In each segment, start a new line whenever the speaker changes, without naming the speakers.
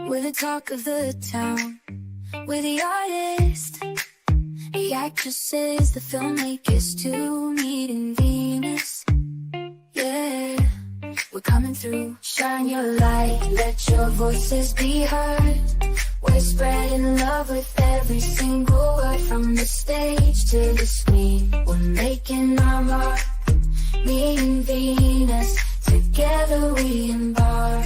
We're the talk of the town. We're the artist, the actresses, the filmmakers to meet in Venus. Yeah, we're coming through. Shine your light, let your voices be heard. We're spreading love with every single word, from the stage to the screen. We're making our mark, me and Venus, together we embark.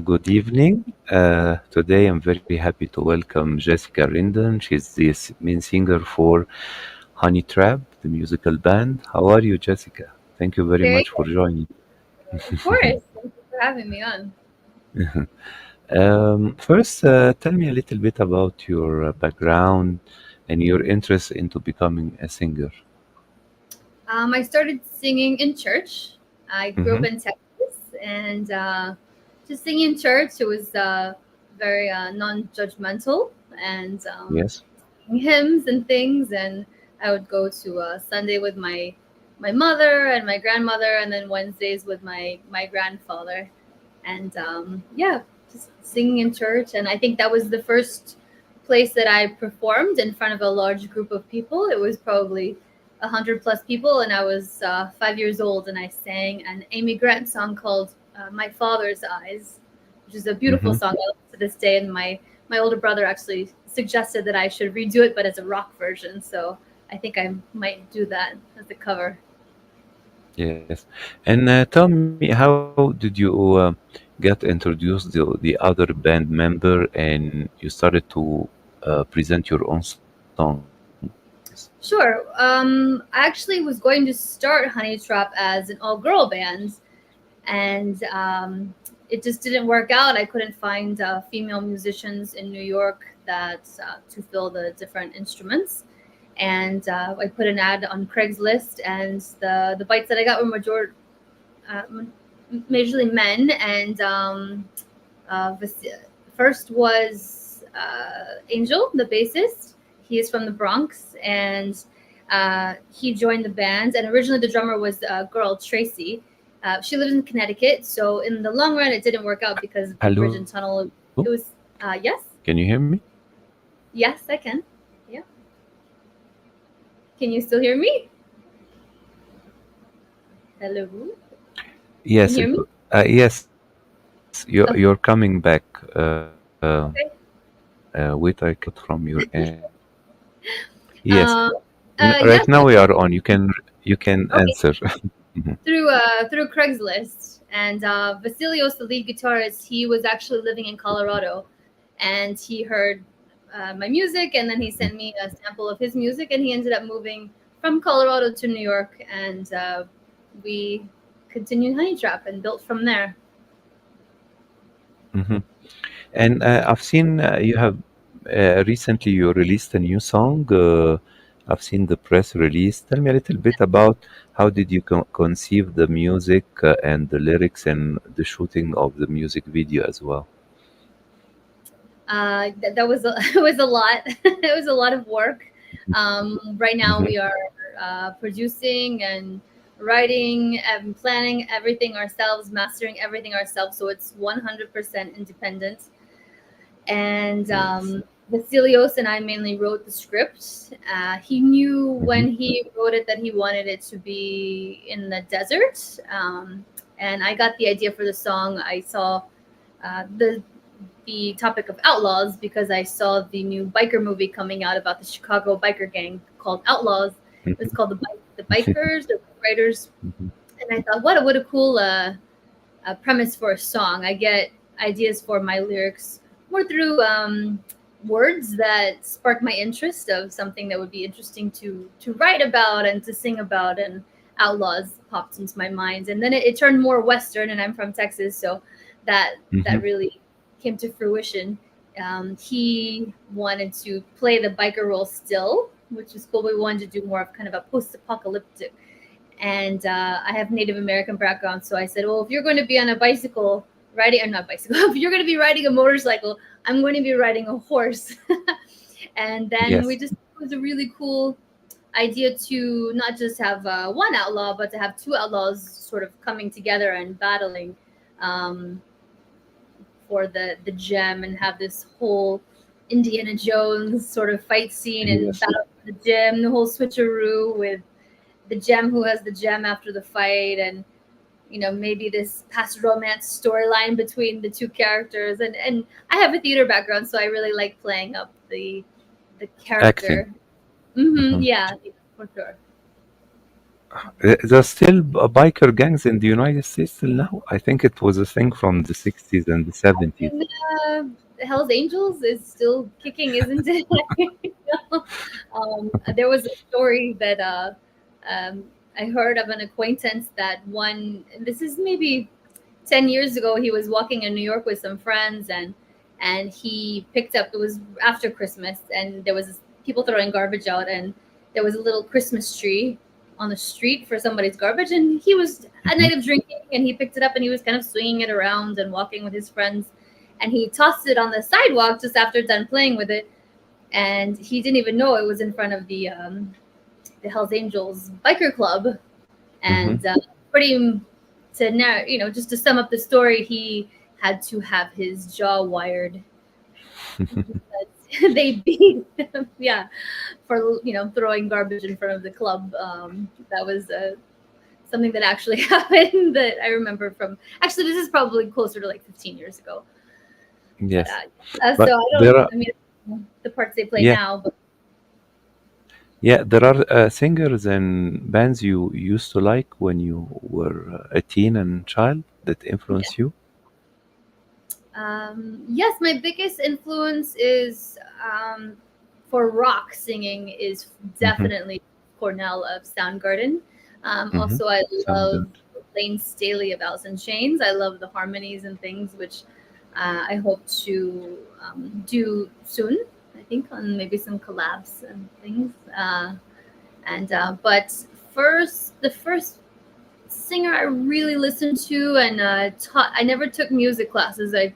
Good evening. Today I'm very happy to welcome Jessica Rendon. She's the main singer for Honey Trap, the musical band. How are you, Jessica? Thank you very
Very
much for joining.
Of course. Thank you for having me on.
First, tell me a little bit about your background and your interest into becoming a singer.
I started singing in church. I grew up
Hmm.
in Texas, and just singing in church, it was very non-judgmental, and
Yes.
hymns and things. And I would go to Sunday with my mother and my grandmother, and then Wednesdays with my grandfather. And yeah, just singing in church. And I think that was the first place that I performed in front of a large group of people. It was probably 100+ people, and I was 5 years old, and I sang an Amy Grant song called "My Father's Eyes," which is a beautiful
Hmm.
song I love to this day. And my older brother actually suggested that I should redo it, but as a rock version. So I think I might do that as a cover.
Yes. And tell me, how did you get introduced to the other band member and you started to present your own songs?
Sure. I actually was going to start Honey Trap as an all-girl band, and it just didn't work out. I couldn't find female musicians in New York that to fill the different instruments, and I put an ad on Craigslist, and the bites that I got were uh, majorly men, and first was Angel, the bassist. He is from the Bronx, and he joined the band. And originally, the drummer was a girl, Tracy. She lives in Connecticut, so in the long run, it didn't work out because of the bridge and
Hello?
tunnel. It was yes,
Can you hear me?
yes, I can. Yeah, can you still hear me? Hello, can you
Yes,
hear me?
yes, you're
Okay.
you're coming back.
Okay.
Wait, I cut from your end. Yes.
Uh, yes.
Right now we are on. You can
Okay.
answer. Mhm.
Through Craigslist, and Vasilios, the lead guitarist, he was actually living in Colorado, and he heard my music, and then he sent me a sample of his music, and he ended up moving from Colorado to New York, and we continued Honey Trap and built from there.
Mhm. And I've seen you have recently you released a new song. I've seen the press release. Tell me a little bit about how did you conceive the music and the lyrics and the shooting of the music video as well.
That was it was a lot. It was a lot of work. Right now,
Hmm.
we are producing and writing and planning everything ourselves, mastering everything ourselves. So it's 100% independent. And
Yes.
Vasilios and I mainly wrote the script. He knew
Hmm.
when he wrote it that he wanted it to be in the desert. And I got the idea for the song. I saw the topic of Outlaws because I saw the new biker movie coming out about the Chicago biker gang called Outlaws. It's called the Bikers, the Writers, and I thought, what a cool premise for a song. I get ideas for my lyrics more through words that spark my interest of something that would be interesting to write about and to sing about. And Outlaws popped into my mind, and then it turned more Western. And I'm from Texas, so that
Hmm.
really came to fruition. he wanted to play the biker role still, which was cool. We wanted to do more of kind of a post-apocalyptic, and I have Native American background, so I said, well, if you're going to be on a bicycle riding, I'm not bicycle, if you're going to be riding a motorcycle, I'm going to be riding a horse. And then we
Yes.
just, it was a really cool idea to not just have one outlaw, but to have two outlaws sort of coming together and battling um, for the gem, and have this whole Indiana Jones sort of fight scene and
Yes.
battle for the gem, the whole switcheroo with the gem who has the gem after the fight, and maybe this past romance storyline between the two characters. And I have a theater background, so I really like playing up the
Acting.
character. Hmm,
Mhm.
yeah, for sure.
There's still biker gangs in the United States till now. I think it was a thing from the 60s and the 70s.
And Hell's Angels is still kicking, isn't it? There was a story that um, I heard of an acquaintance that one. This is maybe 10 years ago. He was walking in New York with some friends, and he picked up. It was after Christmas, and there was people throwing garbage out, and there was a little Christmas tree on the street for somebody's garbage, and he was a
Mhm.
night of drinking, and he picked it up and he was kind of swinging it around and walking with his friends, and he tossed it on the sidewalk just after done playing with it, and he didn't even know it was in front of the Hells Angels biker club.
Mhm.
And pretty to now, just to sum up the story, he had to have his jaw wired because they beat him, yeah, for throwing garbage in front of the club. That was something that actually happened that I remember from. Actually, this is probably closer to like 15 years ago. But
Yes.
so
But
I don't.
there are,
I mean, the parts they play
yeah,
now, but
yeah, there are singers and bands you used to like when you were a teen and child that
yeah.
influence you.
Yes, my biggest influence is for rock singing is
Mm-hmm.
definitely Cornell of Soundgarden.
Mm-hmm.
Also, I
Sound
love
good.
Lane Staley of Alice in Chains. I love the harmonies and things, which I hope to do soon. I think on maybe some collabs and things. And But the first singer I really listened to and taught. I never took music classes. I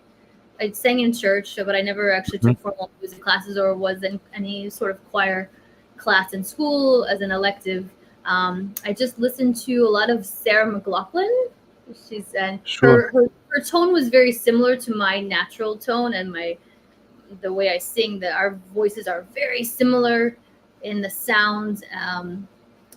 sang in church, but I never actually
Mhm.
took formal music classes or was in any sort of choir class in school as an elective. I just listened to a lot of Sarah McLachlan. She's and
Sure.
her tone was very similar to my natural tone, and the way I sing. That our voices are very similar in the sound.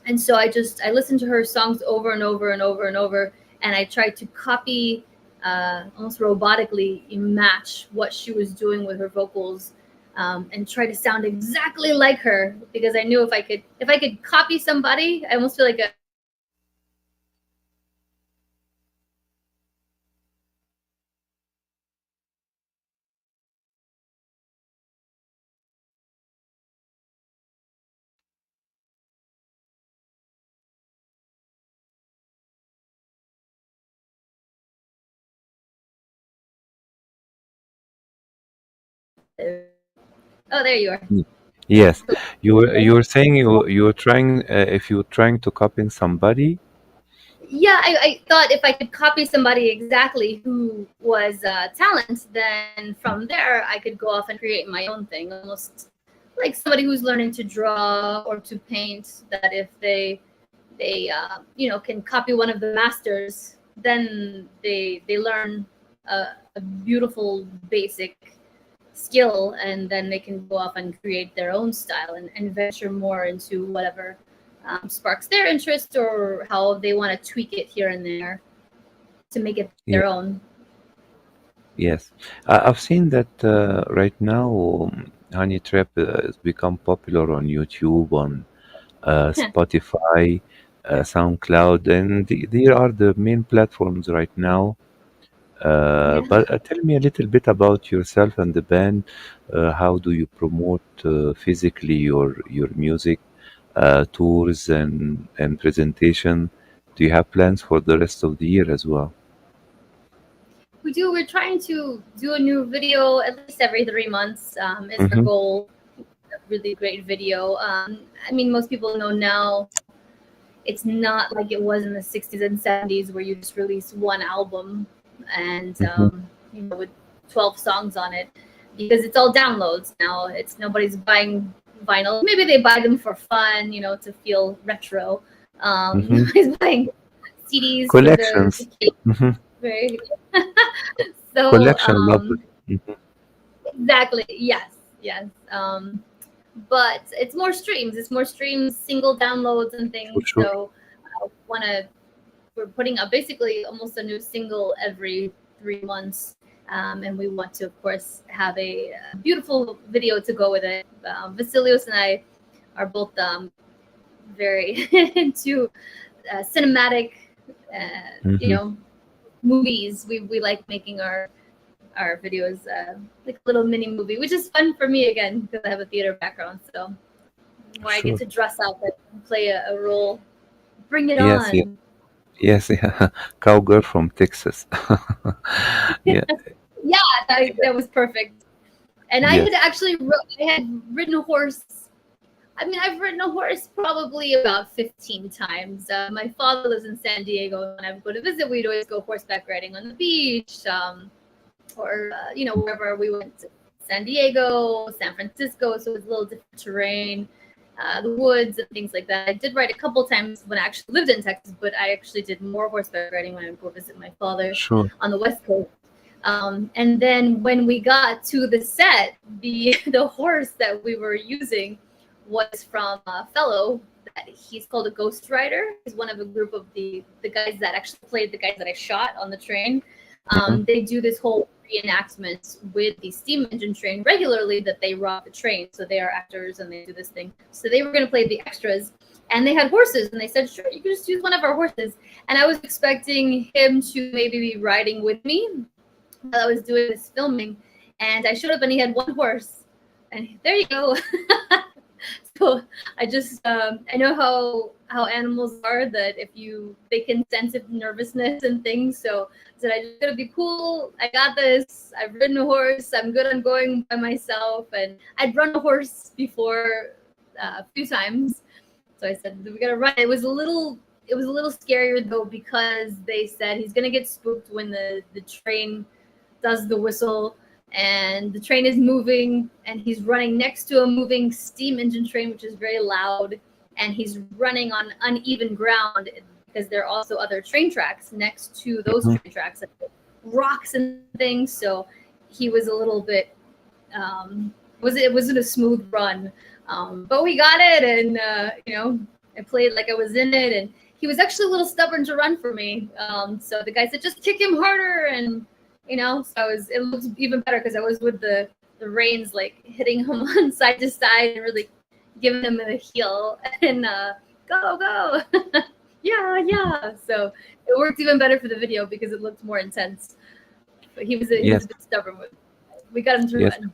And so I listened to her songs over and over and over and over, and I tried to copy, almost robotically match what she was doing with her vocals, and try to sound exactly like her, because I knew if I could copy somebody, I almost feel like oh, there you are.
Mm. Yes.
So,
You were saying you were trying if you were trying to copy somebody.
yeah, I thought if I could copy somebody exactly who was talent, then from there I could go off and create my own thing, almost like somebody who's learning to draw or to paint. That if they can copy one of the masters, then they learn a beautiful basic skill, and then they can go off and create their own style, and venture more into whatever sparks their interest, or how they want to tweak it here and there to make it
Yeah.
their own.
Yes. I've seen that right now. Honey Trap has become popular on YouTube, on Spotify, SoundCloud, and they are the main platforms right now.
Yeah.
But tell me a little bit about yourself and the band. How do you promote physically your music, tours and presentation? Do you have plans for the rest of the year as well?
We do. We're trying to do a new video at least every 3 months. Is our
Mm-hmm.
goal. A really great video. I mean, most people know now it's not like it was in the 60s and 70s where you just release one album and
Mm-hmm.
with 12 songs on it, because it's all downloads now. It's nobody's buying vinyl. Maybe they buy them for fun, to feel retro.
Mm-hmm.
Nobody's buying CDs for the
Collections.
kids.
Mm-hmm.
Very so
Collection, lovely. Mm-hmm.
exactly, yes, yes. But it's more streams. It's more streams, single downloads and
For
things.
sure.
So we're putting up basically almost a new single every 3 months. And we want to, of course, have a beautiful video to go with it. Vasilios and I are both very into cinematic,
Mm-hmm.
movies. We like making our videos like a little mini movie, which is fun for me again because I have a theater background. So where I get
Sure.
to dress up and play a role. Bring it
Yes, yes,
on.
yes, yeah. Cowgirl from Texas. Yeah,
Yeah, that was perfect. And I
yes.
had actually I had ridden a horse. I mean, I've ridden a horse probably about 15 times. My father lives in San Diego. When I would go to visit, we'd always go horseback riding on the beach, or wherever we went to San Diego, San Francisco. So it was a little different terrain, the woods and things like that. I did ride a couple times when I actually lived in Texas, but I actually did more horseback riding when I would go visit my father
Sure.
on the West Coast. And then when we got to the set, the horse that we were using was from a fellow that he's called a ghost rider. He's one of a group of the guys that actually played the guys that I shot on the train.
Mm-hmm.
They do this whole reenactment with the steam engine train regularly, that they rob the train. So they are actors and they do this thing. So they were going to play the extras, and they had horses, and they said, sure, you can just use one of our horses. And I was expecting him to maybe be riding with me while I was doing this filming, and I showed up and he had one horse, and there you go. So I just I know how animals are, that if they can sense nervousness and things. So I said, I just gotta be cool. I got this. I've ridden a horse. I'm good on going by myself, and I'd run a horse before a few times. So I said, we gotta run. It was a little scarier though, because they said he's gonna get spooked when the train does the whistle, and the train is moving, and he's running next to a moving steam engine train, which is very loud, and he's running on uneven ground because there are also other train tracks next to those
Mm-hmm.
train tracks, like rocks and things. So he was a little bit it wasn't a smooth run, but we got it, and I played like I was in it, and he was actually a little stubborn to run for me. So the guy said, just kick him harder, and so it looked even better because I was with the reins, like hitting him on side to side and really giving him a heel, and go. Yeah. So it worked even better for the video because it looked more intense. But he was a
Yes,
bit stubborn. We got him to
yes.
run.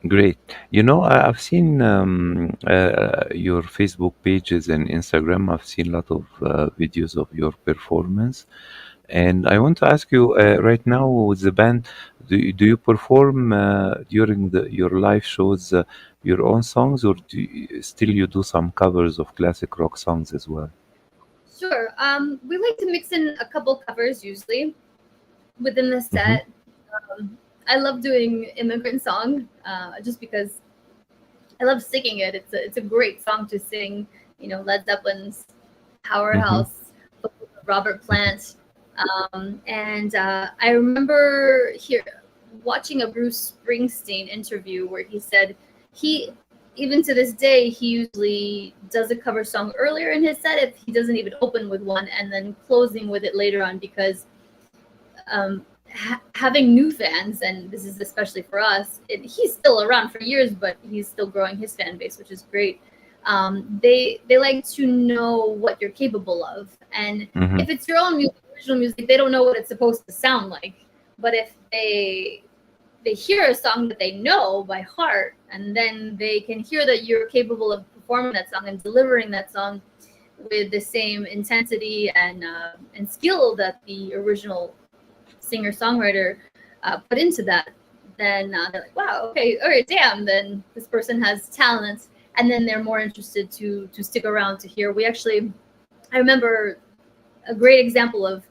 Great. I've seen your Facebook pages and Instagram. I've seen a lot of videos of your performance. And I want to ask you, right now with the band, do you perform during your live shows your own songs, or still you do some covers of classic rock songs as well?
Sure. We like to mix in a couple covers usually within the
Mm-hmm.
set. I love doing Immigrant Song, just because I love singing it. It's a great song to sing. Led Zeppelin's
Mm-hmm.
Powerhouse, Robert Plant. And I remember watching a Bruce Springsteen interview where he said even to this day, he usually does a cover song earlier in his set if he doesn't even open with one, and then closing with it later on, because having new fans, and this is especially for us, he's still around for years, but he's still growing his fan base, which is great. They like to know what you're capable of, and
Mm-hmm.
if it's your own music, original music, they don't know what it's supposed to sound like. But if they hear a song that they know by heart, and then they can hear that you're capable of performing that song and delivering that song with the same intensity and skill that the original singer-songwriter put into that, then they're like, wow, okay, all right, damn, then this person has talent, and then they're more interested to stick around to hear. I remember a great example of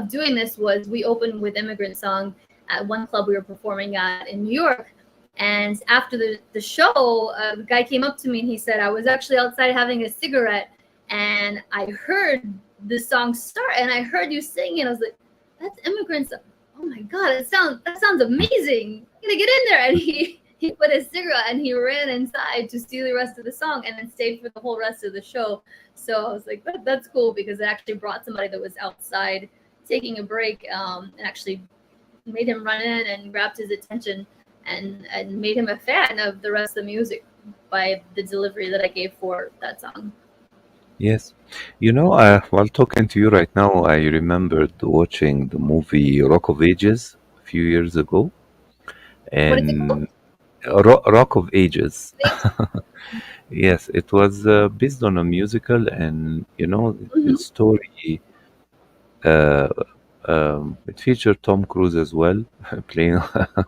doing this was we opened with Immigrant Song at one club we were performing at in New York. And after the show, a guy came up to me and he said, I was actually outside having a cigarette and I heard the song start and I heard you sing, and I was like, that's Immigrant Song. Oh my God, that sounds amazing. I'm gonna get in there. And he put his cigarette and he ran inside to see the rest of the song and then stayed for the whole rest of the show. So I was like, that's cool, because it actually brought somebody that was outside taking a break and actually made him run in and grabbed his attention and made him a fan of the rest of the music by the delivery that I gave for that song.
Yes. While talking to you right now, I remembered watching the movie Rock of Ages a few years ago.
What is it called?
And Rock of Ages. Yes, it was based on a musical, and the story. Uh, it featured Tom Cruise as well, playing, a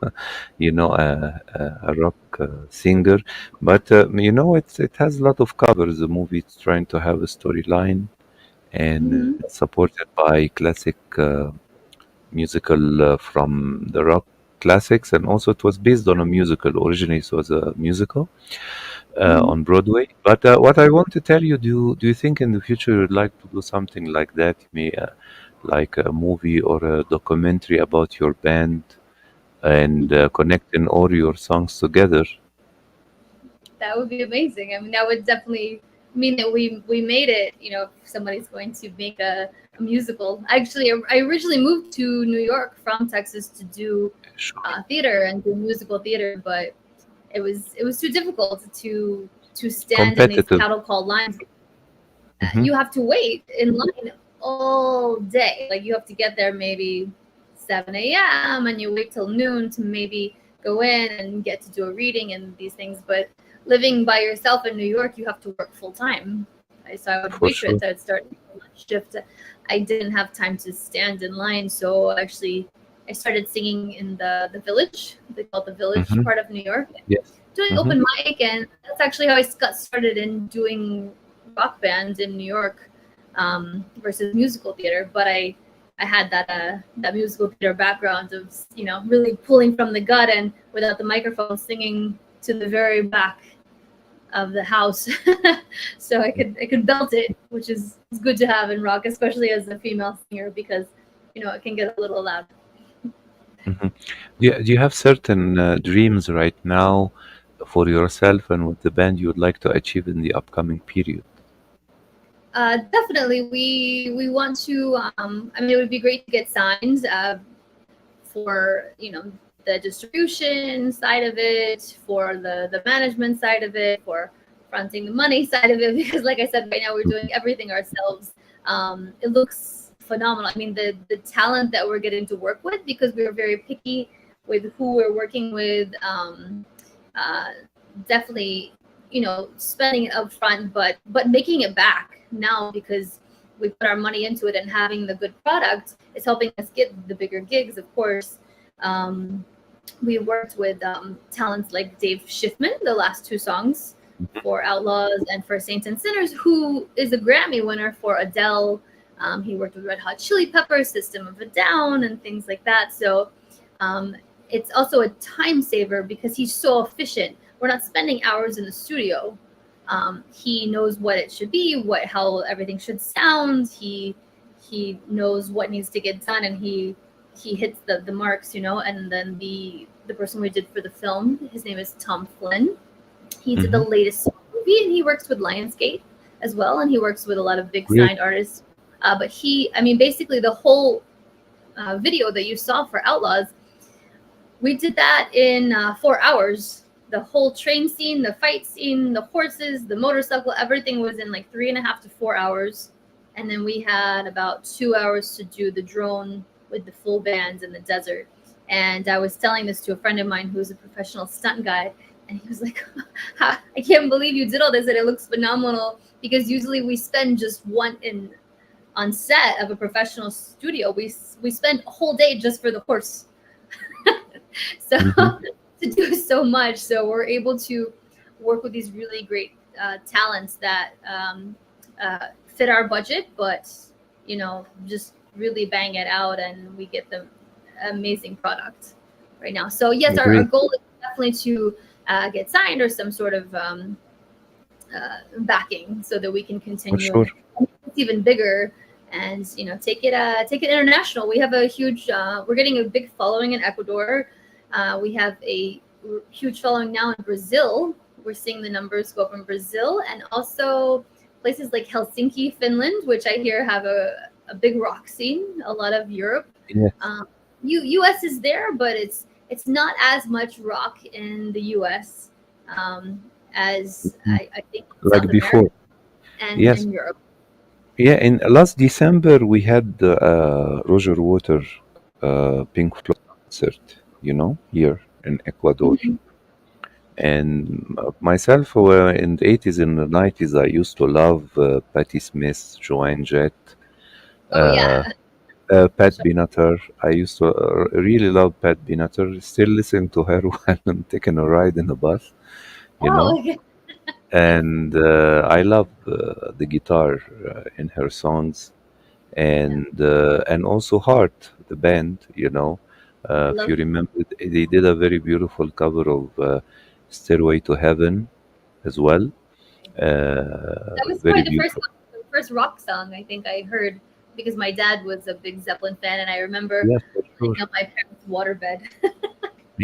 rock singer. But it has a lot of covers. The movie it's trying to have a storyline, and it's supported by classic musical from the rock classics, and also it was based on a musical. Originally, it was a musical on Broadway. But what I want to tell you, do you think in the future you'd like to do something like that? Like a movie or a documentary about your band and connecting all your songs together?
That would be amazing. I mean, that would definitely mean that we made it. If somebody's going to make a musical. Actually, I originally moved to New York from Texas to do
Sure.
theater and do musical theater, but it was too difficult to stand in these
Competitive.
cattle call lines.
Hmm.
You have to wait in line all day. Like, you have to get there maybe 7 a.m. and you wait till noon to maybe go in and get to do a reading and these things. But living by yourself in New York, you have to work full time. So I would
For
waitress.
sure.
I would start shift. I didn't have time to stand in line, so actually I started singing in the village. They call it the village
Hmm.
part of New York,
Yes.
doing
Hmm.
open mic, and that's actually how I got started in doing rock band in New York versus musical theater. But I had that musical theater background of really pulling from the gut and without the microphone singing to the very back of the house. So I could belt it, which is good to have in rock, especially as a female singer, because it can get a little loud.
Hmm. Do you have certain dreams right now for yourself and with the band you would like to achieve in the upcoming period?
Definitely, we want to. I mean, it would be great to get signed for the distribution side of it, for the management side of it, for fronting the money side of it. Because, like I said, right now we're doing everything ourselves. It looks phenomenal. I mean, the talent that we're getting to work with, because we were very picky with who we're working with. Definitely, spending it up front, but making it back now, because we put our money into it, and having the good product is helping us get the bigger gigs, of course. We worked with talents like Dave Schiffman, the last two songs for Outlaws and for Saints and Sinners, who is a Grammy winner for Adele. He worked with Red Hot Chili Peppers, System of a Down, and things like that. So it's also a time saver because he's so efficient. We're not spending hours in the studio. He knows what it should be, how everything should sound. He knows what needs to get done, and he hits the marks, And then the person we did for the film, his name is Tom Flynn. He did the
Hmm.
latest movie, and he works with Lionsgate as well, and he works with a lot of big
Great.
signed artists. But basically the whole video that you saw for Outlaws, we did that in 4 hours. The whole train scene, the fight scene, the horses, the motorcycle, everything was in like 3.5 to 4 hours. And then we had about 2 hours to do the drone with the full band in the desert. And I was telling this to a friend of mine who's a professional stunt guy, and he was like, I can't believe you did all this, and it looks phenomenal, because usually we spend just on set of a professional studio, we spend a whole day just for the horse. So
Hmm.
to do so much, so we're able to work with these really great talents that fit our budget, but just really bang it out, and we get the amazing product right now. So yes, our
Great,
goal is definitely to get signed or some sort of backing, so that we can
for
continue
sure.
and make it even bigger, and take it international. We have a huge we're getting a big following in Ecuador. We have a huge following now in Brazil. We're seeing the numbers go up in Brazil, and also places like Helsinki, Finland, which I hear have a big rock scene. A lot of Europe.
Yes,
US is there, but it's not as much rock in the US as
mhm,
I think
like
South America
before. Yes.
and Europe.
Yeah, in last December we had Roger Water Pink Floyd concert, here in Ecuador.
Mhm.
And myself, in the 80s and the 90s, I used to love Patti Smith, Joanne Jett,
Oh
uh,
yeah.
Pat Benatar. I used to really love Pat Benatar. Still listen to her while I'm taking a ride in the bus, you know.
Oh, okay.
And I love the guitar in her songs,
Yeah.
and also Heart, the band. If
Love.
you remember, they did a very beautiful cover of "Stairway to Heaven" as well.
That was
Very
probably
beautiful.
the first rock song I think I heard, because my dad was a big Zeppelin fan, and I remember
Yes, for
cleaning
sure.
up my parents' waterbed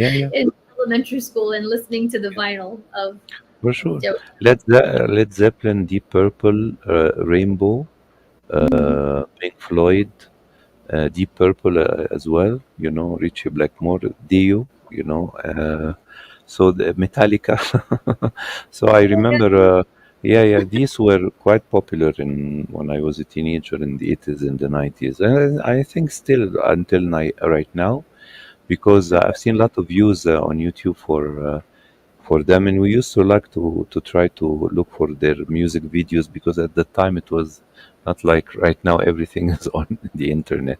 Yeah, yeah,
in elementary school and listening to the vinyl
for
of
sure.
Joe.
Led Zeppelin, Deep Purple, Rainbow,
Mhm.
Pink Floyd, Deep Purple as well. Richie Blackmore, Dio. So the Metallica. So I
Oh, yeah.
remember. Yeah, yeah. These were quite popular in when I was a teenager in the 80s and the 90s, and I think still until right now, because I've seen a lot of views on YouTube for them, and we used to like to try to look for their music videos, because at the time it was not like right now everything is on the internet.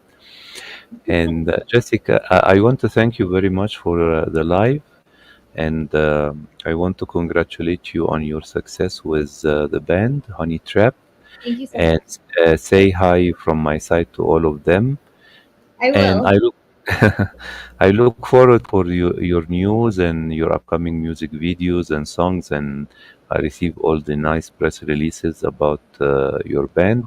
And Jessica, I want to thank you very much for the live, and I want to congratulate you on your success with the band Honey Trap,
Thank you so
and
much.
say hi from my side to all of them.
I
And
will.
I look I look forward for your news and your upcoming music videos and songs, and I receive all the nice press releases about your band.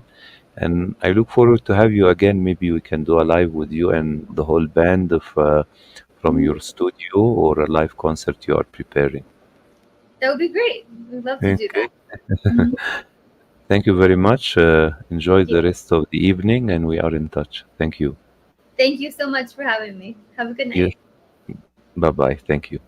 And I look forward to have you again. Maybe we can do a live with you and the whole band from
Mhm.
your studio, or a live concert you are preparing.
That would be great. We'd love to do
Okay.
that. Mhm.
Thank you very much. Enjoy
Thank you.
the rest of the evening, and we are in touch. Thank you.
Thank you so much for having me. Have a good
Yes.
night.
Bye bye. Thank you.